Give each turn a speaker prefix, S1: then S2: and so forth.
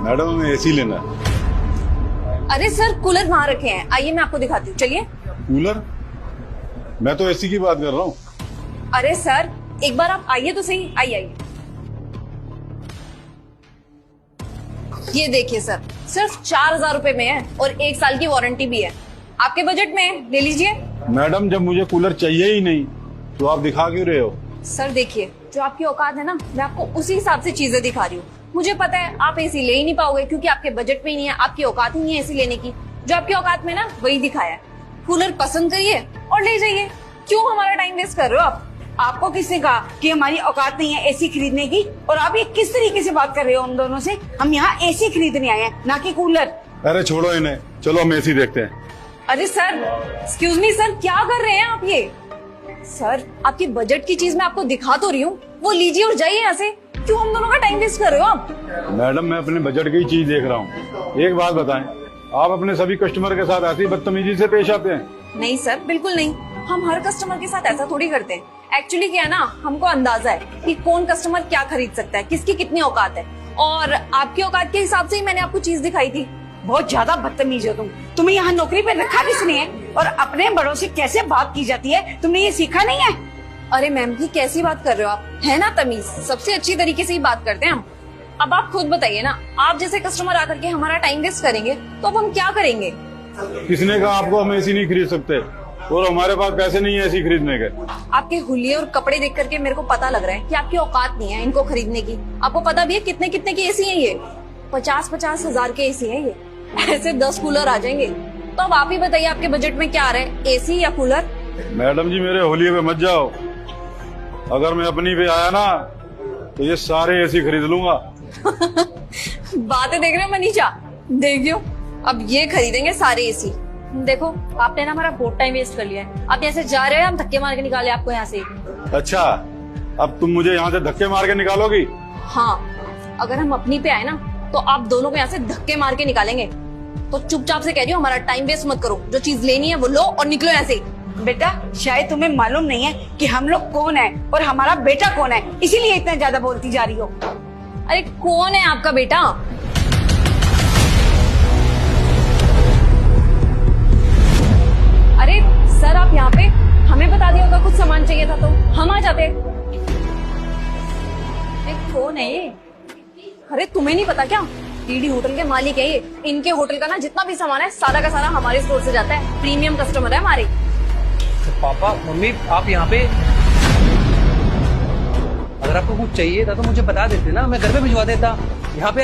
S1: Madam हमें AC लेना है।
S2: अरे सर कूलर वहां रखे हैं, आइए मैं आपको दिखाती हूँ, चलिए।
S1: कूलर? मैं तो एसी की बात कर रहा हूँ।
S2: अरे सर एक बार आप आइए तो सही, आइए आइए। ये देखिए सर, सिर्फ 4,000 रुपए में है और 1 साल की वारंटी भी है। आपके बजट में है, ले लीजिए।
S1: मैडम जब मुझे कूलर चाहिए ही नहीं तो आप दिखा क्यों रहे हो?
S2: सर देखिए, जो आपकी औकात है ना, मैं आपको उसी हिसाब से चीजें दिखा रही हूँ। मुझे पता है आप एसी ले ही नहीं पाओगे क्योंकि आपके बजट में ही नहीं है, आपकी औकात ही नहीं है एसी लेने की। जो आपकी औकात में ना वही दिखाया है। कूलर पसंद करिए और ले जाइए। क्यों हमारा टाइम वेस्ट कर रहे हो आप?
S3: आपको किसने कहा कि हमारी औकात नहीं है एसी खरीदने की? और आप ये किस तरीके से बात कर रहे हो हम दोनों से? हम यहाँ एसी खरीदने आए हैं, ना कि कूलर।
S1: अरे छोड़ो इन्हें, चलो हम एसी देखते हैं।
S2: अरे सर, एक्सक्यूज मी सर, क्या कर रहे हैं आप ये? सर आपकी बजट की चीज मैं आपको दिखा तो रही हूँ, वो लीजिए और जाइए यहाँ से। क्यों हम दोनों का टाइम वेस्ट कर रहे हो आप?
S1: मैडम मैं अपने बजट की चीज देख रहा हूँ। एक बात बताएं, आप अपने सभी कस्टमर के साथ ऐसी बदतमीजी से पेश आते हैं?
S2: नहीं सर, बिल्कुल नहीं। हम हर कस्टमर के साथ ऐसा थोड़ी करते हैं। एक्चुअली क्या है ना, हमको अंदाजा है कि कौन कस्टमर क्या खरीद सकता है, किसकी कितनी औकात है, और आपकी औकात के हिसाब से ही मैंने आपको चीज दिखाई थी।
S3: बहुत ज्यादा बदतमीज हो तुम। तुम्हें यहाँ नौकरी पे रखा किसने है? और अपने बड़ों से कैसे बात की जाती है, तुमने ये सीखा नहीं है?
S2: अरे मैम की कैसी बात कर रहे हो आप? है ना तमीज, सबसे अच्छी तरीके से ही बात करते हैं हम। अब आप खुद बताइए ना, आप जैसे कस्टमर आकर के हमारा टाइम वेस्ट करेंगे तो अब हम क्या करेंगे?
S1: किसने कहा आपको हम एसी नहीं खरीद सकते? और हमारे पास पैसे नहीं है एसी खरीदने के।
S2: आपके हुलिये और कपड़े देख करके मेरे को पता लग रहा है कि आपकी औकात नहीं है इनको खरीदने की। आपको पता भी है कितने कितने की एसी है ये? 50-50 हजार के एसी है ये। ऐसे 10 कूलर आ जाएंगे। तो अब आप ही बताइए आपके बजट में क्या आ रहा है, एसी या कूलर?
S1: मैडम जी मेरे होलिये पे मत जाओ। अगर मैं अपनी पे आया ना तो ये सारे एसी खरीद लूंगा।
S2: बातें देख रहे हो मनीषा? देखियो, अब ये खरीदेंगे सारे एसी। देखो आपने ना हमारा बहुत टाइम वेस्ट कर लिया है। आप ऐसे जा रहे हो, हम धक्के मार के निकाले आपको यहाँ से।
S1: अच्छा, अब तुम मुझे यहाँ से धक्के मार के निकालोगी?
S2: हाँ, अगर हम अपनी पे आए ना तो आप दोनों को यहाँ से धक्के मार के निकालेंगे। तो चुपचाप से कह रही हूँ, हमारा टाइम वेस्ट मत करो। जो चीज लेनी है वो लो और निकलो यहाँ से।
S3: बेटा शायद तुम्हें मालूम नहीं है कि हम लोग कौन है और हमारा बेटा कौन है, इसीलिए इतना ज्यादा बोलती जा रही हो।
S2: अरे कौन है आपका बेटा? अरे सर आप यहाँ पे, हमें बता दिया होगा कुछ सामान चाहिए था तो हम आ जाते। कौन है ये? अरे तुम्हें नहीं पता क्या? डीडी होटल के मालिक है ये। इनके होटल का ना जितना भी सामान है सारा का सारा हमारे स्टोर से जाता है। प्रीमियम कस्टमर है हमारे।
S4: पापा मम्मी आप यहाँ पे, अगर आपको कुछ चाहिए था तो मुझे बता देते ना, मैं घर पे भिजवा देता। यहाँ पे